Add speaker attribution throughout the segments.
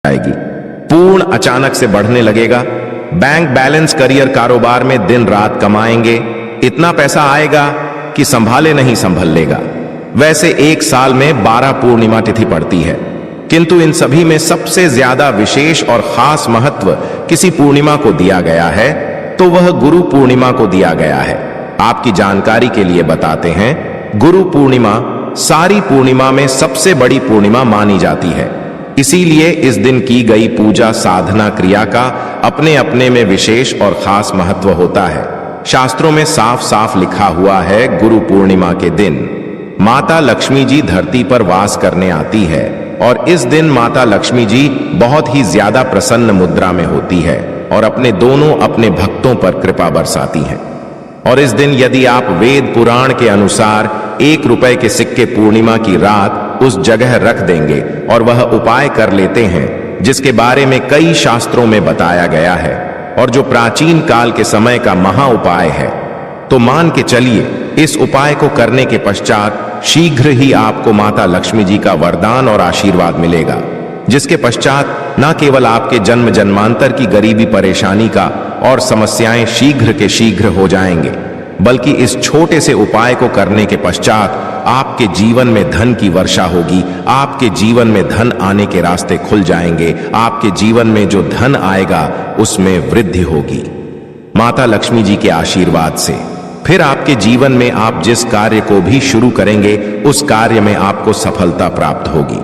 Speaker 1: आएगी। पूर्ण अचानक से बढ़ने लगेगा। बैंक बैलेंस, करियर, कारोबार में दिन रात कमाएंगे। इतना पैसा आएगा कि संभाले नहीं संभल लेगा। वैसे एक साल में 12 पूर्णिमा तिथि पड़ती है, किंतु इन सभी में सबसे ज्यादा विशेष और खास महत्व किसी पूर्णिमा को दिया गया है, तो वह गुरु पूर्णिमा को दिया गया है। आपकी जानकारी के लिए बताते हैं, गुरु पूर्णिमा सारी पूर्णिमा में सबसे बड़ी पूर्णिमा मानी जाती है। इसीलिए इस दिन की गई पूजा, साधना, क्रिया का अपने अपने में विशेष और खास महत्व होता है। शास्त्रों में साफ साफ लिखा हुआ है, गुरु पूर्णिमा के दिन माता लक्ष्मी जी धरती पर वास करने आती है और इस दिन माता लक्ष्मी जी बहुत ही ज्यादा प्रसन्न मुद्रा में होती है और अपने भक्तों पर कृपा बरसाती हैं। और इस दिन यदि आप वेद पुराण के अनुसार 1 रुपए के सिक्के पूर्णिमा की रात उस जगह रख देंगे और वह उपाय कर लेते हैं, जिसके बारे में कई शास्त्रों में बताया गया है और जो प्राचीन काल के समय का महा उपाय है, तो मान के चलिए इस उपाय को करने के पश्चात शीघ्र ही आपको माता लक्ष्मी जी का वरदान और आशीर्वाद मिलेगा, जिसके पश्चात न केवल आपके जन्म जन्मांतर की गरीबी, परेशानी का और समस्याएं शीघ्र के शीघ्र हो जाएंगे, बल्कि इस छोटे से उपाय को करने के पश्चात आपके जीवन में धन की वर्षा होगी। आपके जीवन में धन आने के रास्ते खुल जाएंगे। आपके जीवन में जो धन आएगा उसमें वृद्धि होगी माता लक्ष्मी जी के आशीर्वाद से। फिर आपके जीवन में आप जिस कार्य को भी शुरू करेंगे उस कार्य में आपको सफलता प्राप्त होगी।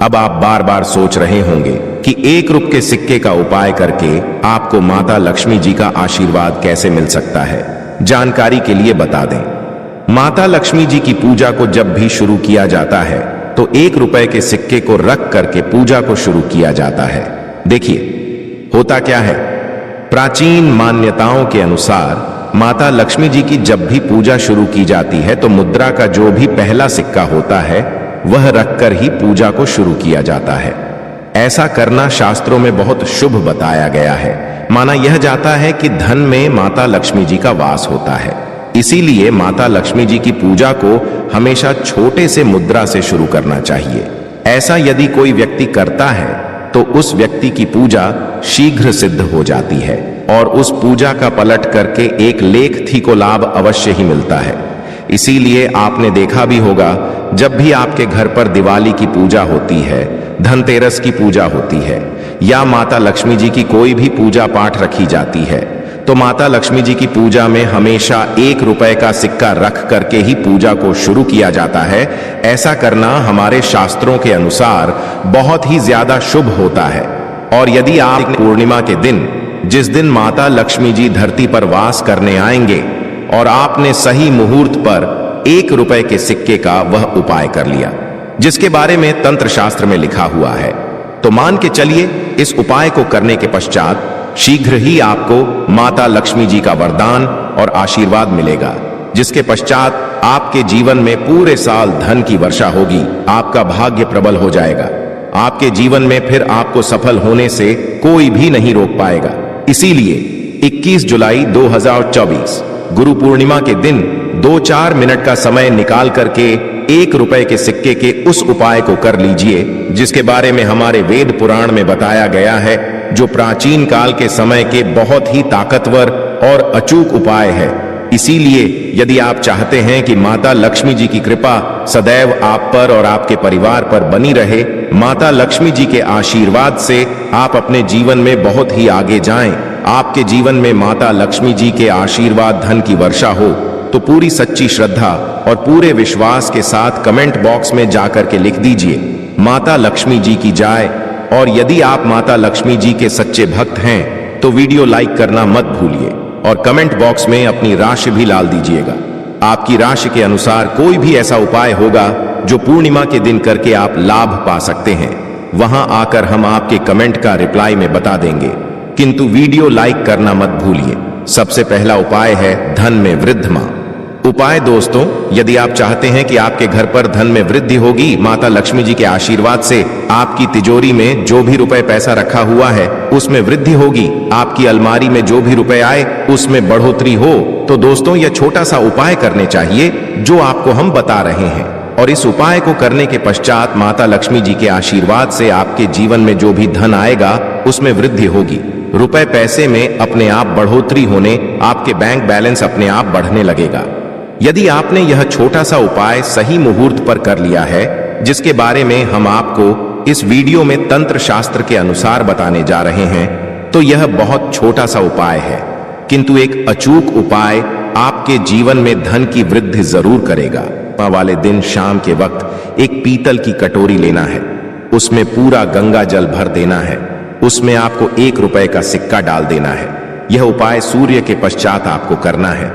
Speaker 1: अब आप बार बार सोच रहे होंगे कि 1 रुपए के सिक्के का उपाय करके आपको माता लक्ष्मी जी का आशीर्वाद कैसे मिल सकता है। जानकारी के लिए बता दें, माता लक्ष्मी जी की पूजा को जब भी शुरू किया जाता है तो 1 रुपए के सिक्के को रख करके पूजा को शुरू किया जाता है। देखिए होता क्या है, प्राचीन मान्यताओं के अनुसार माता लक्ष्मी जी की जब भी पूजा शुरू की जाती है तो मुद्रा का जो भी पहला सिक्का होता है वह रखकर ही पूजा को शुरू किया जाता है। ऐसा करना शास्त्रों में बहुत शुभ बताया गया है। माना यह जाता है कि धन में माता लक्ष्मी जी का वास होता है। इसीलिए माता लक्ष्मी जी की पूजा को हमेशा छोटे से मुद्रा से शुरू करना चाहिए। ऐसा यदि कोई व्यक्ति करता है तो उस व्यक्ति की पूजा शीघ्र सिद्ध हो जाती है और उस पूजा का पलट करके एक लेख थी को लाभ अवश्य ही मिलता है। इसीलिए आपने देखा भी होगा, जब भी आपके घर पर दिवाली की पूजा होती है, धनतेरस की पूजा होती है या माता लक्ष्मी जी की कोई भी पूजा पाठ रखी जाती है, तो माता लक्ष्मी जी की पूजा में हमेशा 1 रुपए का सिक्का रख करके ही पूजा को शुरू किया जाता है। ऐसा करना हमारे शास्त्रों के अनुसार बहुत ही ज्यादा शुभ होता है। और यदि आप पूर्णिमा के दिन, जिस दिन माता लक्ष्मी जी धरती पर वास करने आएंगे और आपने सही मुहूर्त पर 1 रुपए के सिक्के का वह उपाय कर लिया, जिसके बारे में तंत्र शास्त्र में लिखा हुआ है, तो मान के चलिए इस उपाय को करने के पश्चात शीघ्र ही आपको माता लक्ष्मी जी का वरदान और आशीर्वाद मिलेगा, जिसके पश्चात आपके जीवन में पूरे साल धन की वर्षा होगी। आपका भाग्य प्रबल हो जाएगा। आपके जीवन में फिर आपको सफल होने से कोई भी नहीं रोक पाएगा। इसीलिए 21 जुलाई 2024 गुरु पूर्णिमा के दिन 2-4 मिनट का समय निकाल करके 1 रुपए के सिक्के के उस उपाय को कर लीजिए, जिसके बारे में हमारे वेद पुराण में बताया गया है, जो प्राचीन काल के समय के बहुत ही ताकतवर और अचूक उपाय है। इसीलिए यदि आप चाहते हैं कि माता लक्ष्मी जी की कृपा सदैव आप पर और आपके परिवार पर बनी रहे, माता लक्ष्मी जी के आशीर्वाद से आप अपने जीवन में बहुत ही आगे जाएं, आपके जीवन में माता लक्ष्मी जी के आशीर्वाद, धन की वर्षा हो, तो पूरी सच्ची श्रद्धा और पूरे विश्वास के साथ कमेंट बॉक्स में जाकर के लिख दीजिए, माता लक्ष्मी जी की जय। और यदि आप माता लक्ष्मी जी के सच्चे भक्त हैं तो वीडियो लाइक करना मत भूलिए और कमेंट बॉक्स में अपनी राशि भी डाल दीजिएगा। आपकी राशि के अनुसार कोई भी ऐसा उपाय होगा जो पूर्णिमा के दिन करके आप लाभ पा सकते हैं, वहां आकर हम आपके कमेंट का रिप्लाई में बता देंगे, किंतु वीडियो लाइक करना मत भूलिए। सबसे पहला उपाय है धन में वृद्धि। उपाय दोस्तों, यदि आप चाहते हैं कि आपके घर पर धन में वृद्धि होगी, माता लक्ष्मी जी के आशीर्वाद से आपकी तिजोरी में जो भी रुपए पैसा रखा हुआ है उसमें वृद्धि होगी, आपकी अलमारी में जो भी रुपए आए उसमें बढ़ोतरी हो, तो दोस्तों यह छोटा सा उपाय करने चाहिए जो आपको हम बता रहे हैं। और इस उपाय को करने के पश्चात माता लक्ष्मी जी के आशीर्वाद से आपके जीवन में जो भी धन आएगा उसमें वृद्धि होगी। रुपए पैसे में अपने आप बढ़ोतरी होने, आपके बैंक बैलेंस अपने आप बढ़ने लगेगा। यदि आपने यह छोटा सा उपाय सही मुहूर्त पर कर लिया है, जिसके बारे में हम आपको इस वीडियो में तंत्र शास्त्र के अनुसार बताने जा रहे हैं, तो यह बहुत छोटा सा उपाय है, किंतु एक अचूक उपाय आपके जीवन में धन की वृद्धि जरूर करेगा। वाले दिन शाम के वक्त एक पीतल की कटोरी लेना है, उसमें पूरा गंगा जल भर देना है, उसमें आपको 1 रुपए का सिक्का डाल देना है। यह उपाय सूर्य के पश्चात आपको करना है।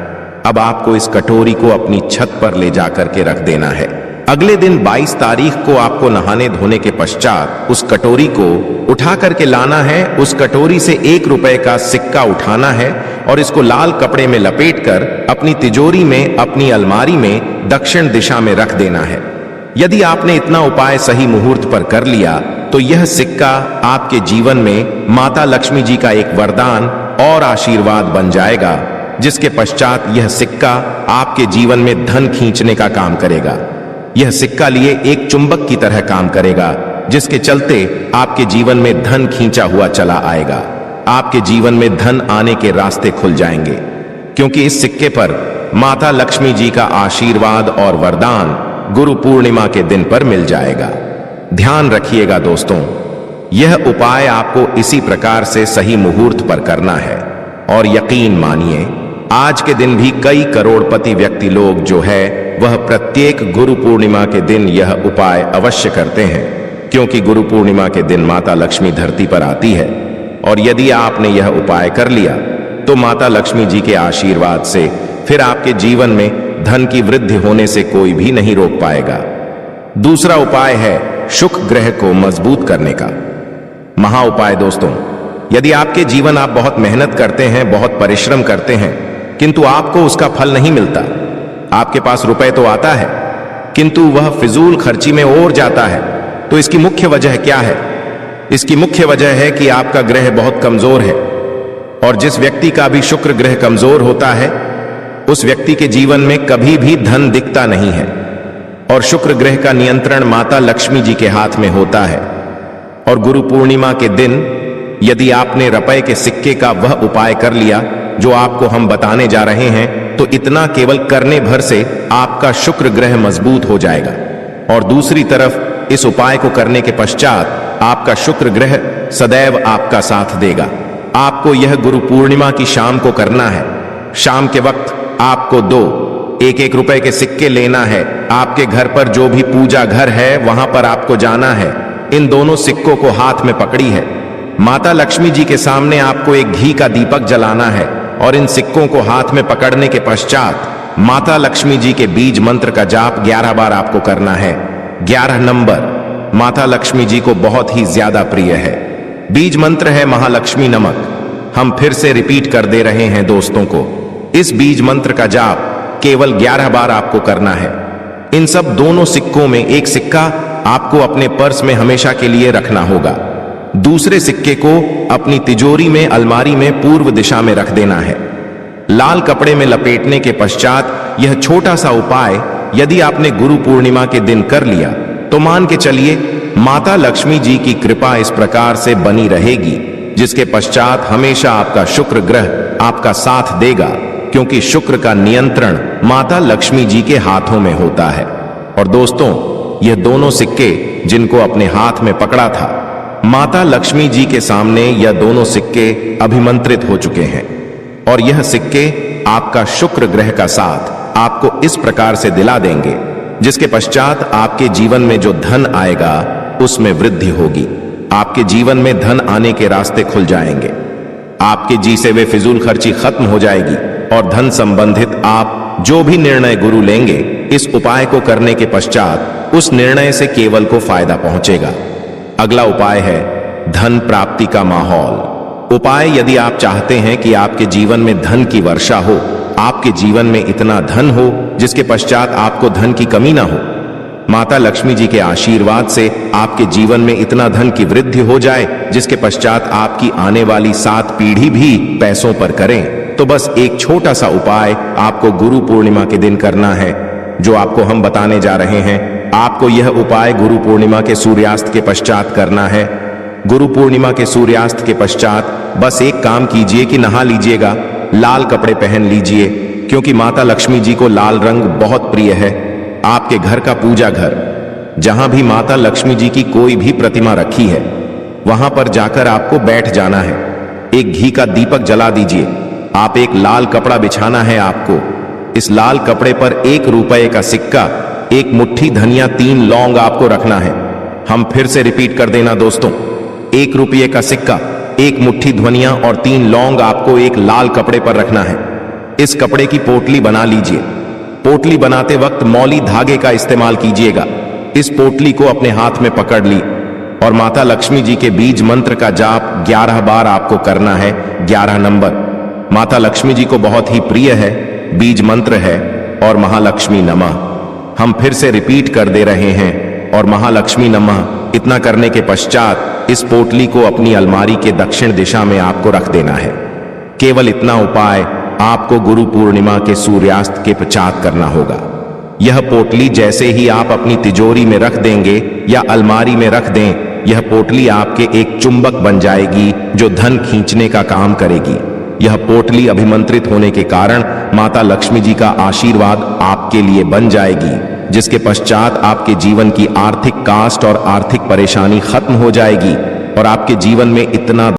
Speaker 1: अब आपको इस कटोरी को अपनी छत पर ले जाकर के रख देना है। अगले दिन 22 तारीख को आपको नहाने धोने के पश्चात उस कटोरी को उठा करके लाना है। उस कटोरी से 1 रुपए का सिक्का उठाना है और इसको लाल कपड़े में लपेटकर अपनी तिजोरी में, अपनी अलमारी में दक्षिण दिशा में रख देना है। यदि आपने इतना उपाय सही मुहूर्त पर कर लिया तो यह सिक्का आपके जीवन में माता लक्ष्मी जी का एक वरदान और आशीर्वाद बन जाएगा, जिसके पश्चात यह सिक्का आपके जीवन में धन खींचने का काम करेगा। यह सिक्का लिए एक चुंबक की तरह काम करेगा, जिसके चलते आपके जीवन में धन खींचा हुआ चला आएगा। आपके जीवन में धन आने के रास्ते खुल जाएंगे, क्योंकि इस सिक्के पर माता लक्ष्मी जी का आशीर्वाद और वरदान गुरु पूर्णिमा के दिन पर मिल जाएगा। ध्यान रखिएगा दोस्तों, यह उपाय आपको इसी प्रकार से सही मुहूर्त पर करना है। और यकीन मानिए, आज के दिन भी कई करोड़पति व्यक्ति लोग जो है वह प्रत्येक गुरु पूर्णिमा के दिन यह उपाय अवश्य करते हैं, क्योंकि गुरु पूर्णिमा के दिन माता लक्ष्मी धरती पर आती है। और यदि आपने यह उपाय कर लिया तो माता लक्ष्मी जी के आशीर्वाद से फिर आपके जीवन में धन की वृद्धि होने से कोई भी नहीं रोक पाएगा। दूसरा उपाय है शुक्र ग्रह को मजबूत करने का महा उपाय। दोस्तों, यदि आपके जीवन आप बहुत मेहनत करते हैं, बहुत परिश्रम करते हैं, किंतु आपको उसका फल नहीं मिलता, आपके पास रुपए तो आता है किंतु वह फिजूल खर्ची में और जाता है, तो इसकी मुख्य वजह क्या है? इसकी मुख्य वजह है कि आपका ग्रह बहुत कमजोर है। और जिस व्यक्ति का भी शुक्र ग्रह कमजोर होता है उस व्यक्ति के जीवन में कभी भी धन दिखता नहीं है। और शुक्र ग्रह का नियंत्रण माता लक्ष्मी जी के हाथ में होता है। और गुरु पूर्णिमा के दिन यदि आपने रुपए के सिक्के का वह उपाय कर लिया जो आपको हम बताने जा रहे हैं, तो इतना केवल करने भर से आपका शुक्र ग्रह मजबूत हो जाएगा। और दूसरी तरफ इस उपाय को करने के पश्चात आपका शुक्र ग्रह सदैव आपका साथ देगा। आपको यह गुरु पूर्णिमा की शाम को करना है। शाम के वक्त आपको 2 1-1 रुपए के सिक्के लेना है। आपके घर पर जो भी पूजा घर है वहां पर आपको जाना है। इन दोनों सिक्कों को हाथ में पकड़ी है, माता लक्ष्मी जी के सामने आपको एक घी का दीपक जलाना है। और इन सिक्कों को हाथ में पकड़ने के पश्चात माता लक्ष्मी जी के बीज मंत्र का जाप 11 बार आपको करना है। 11 नंबर माता लक्ष्मी जी को बहुत ही ज्यादा प्रिय है। बीज मंत्र है महालक्ष्मी नमक। हम फिर से रिपीट कर दे रहे हैं दोस्तों को, इस बीज मंत्र का जाप केवल 11 बार आपको करना है। इन सब दोनों सिक्कों में एक सिक्का आपको अपने पर्स में हमेशा के लिए रखना होगा। दूसरे सिक्के को अपनी तिजोरी में, अलमारी में पूर्व दिशा में रख देना है। लाल कपड़े में लपेटने के पश्चात यह छोटा सा उपाय यदि आपने गुरु पूर्णिमा के दिन कर लिया तो मान के चलिए माता लक्ष्मी जी की कृपा इस प्रकार से बनी रहेगी, जिसके पश्चात हमेशा आपका शुक्र ग्रह आपका साथ देगा, क्योंकि शुक्र का नियंत्रण माता लक्ष्मी जी के हाथों में होता है। और दोस्तों, यह दोनों सिक्के जिनको अपने हाथ में पकड़ा था, माता लक्ष्मी जी के सामने यह दोनों सिक्के अभिमंत्रित हो चुके हैं। और यह सिक्के आपका शुक्र ग्रह का साथ आपको इस प्रकार से दिला देंगे, जिसके पश्चात आपके जीवन में जो धन आएगा उसमें वृद्धि होगी। आपके जीवन में धन आने के रास्ते खुल जाएंगे। आपके जी से वे फिजूल खर्ची खत्म हो जाएगी और धन संबंधित आप जो भी निर्णय गुरु लेंगे इस उपाय को करने के पश्चात उस निर्णय से केवल को फायदा पहुंचेगा। अगला उपाय है धन प्राप्ति का माहौल। उपाय, यदि आप चाहते हैं कि आपके जीवन में धन की वर्षा हो, आपके जीवन में इतना धन हो जिसके पश्चात आपको धन की कमी ना हो, माता लक्ष्मी जी के आशीर्वाद से आपके जीवन में इतना धन की वृद्धि हो जाए जिसके पश्चात आपकी आने वाली 7 पीढ़ी भी पैसों पर करें, तो बस एक छोटा सा उपाय आपको गुरु पूर्णिमा के दिन करना है, जो आपको हम बताने जा रहे हैं। आपको यह उपाय गुरु पूर्णिमा के सूर्यास्त के पश्चात करना है। गुरु पूर्णिमा के सूर्यास्त के पश्चात बस एक काम कीजिए कि नहा लीजिएगा, लाल कपड़े पहन लीजिए, क्योंकि माता लक्ष्मी जी को लाल रंग बहुत प्रिय है। आपके घर का पूजा घर, जहां भी माता लक्ष्मी जी की कोई भी प्रतिमा रखी है, वहां पर जाकर आपको बैठ जाना है। एक घी का दीपक जला दीजिए। आप एक लाल कपड़ा बिछाना है आपको। इस लाल कपड़े पर 1 रुपए का सिक्का, 1 मुट्ठी धनिया, 3 लौंग आपको रखना है। हम फिर से रिपीट कर देना दोस्तों, 1 रुपये का सिक्का, 1 मुट्ठी धनिया और 3 लौंग आपको एक लाल कपड़े पर रखना है। इस कपड़े की पोटली बना लीजिए। पोटली बनाते वक्त मौली धागे का इस्तेमाल कीजिएगा। इस पोटली को अपने हाथ में पकड़ ली और माता लक्ष्मी जी के बीज मंत्र का जाप 11 बार आपको करना है। 11 नंबर माता लक्ष्मी जी को बहुत ही प्रिय है, बीज मंत्र है और महालक्ष्मी नमः। हम फिर से रिपीट कर दे रहे हैं और महालक्ष्मी नमः। इतना करने के पश्चात इस पोटली को अपनी अलमारी के दक्षिण दिशा में आपको रख देना है। केवल इतना उपाय आपको गुरु पूर्णिमा के सूर्यास्त के पश्चात करना होगा। यह पोटली जैसे ही आप अपनी तिजोरी में रख देंगे या अलमारी में रख दें, यह पोटली आपके एक चुंबक बन जाएगी जो धन खींचने का काम करेगी। यह पोटली अभिमंत्रित होने के कारण माता लक्ष्मी जी का आशीर्वाद आपके लिए बन जाएगी, जिसके पश्चात आपके जीवन की आर्थिक कास्ट और आर्थिक परेशानी खत्म हो जाएगी और आपके जीवन में इतना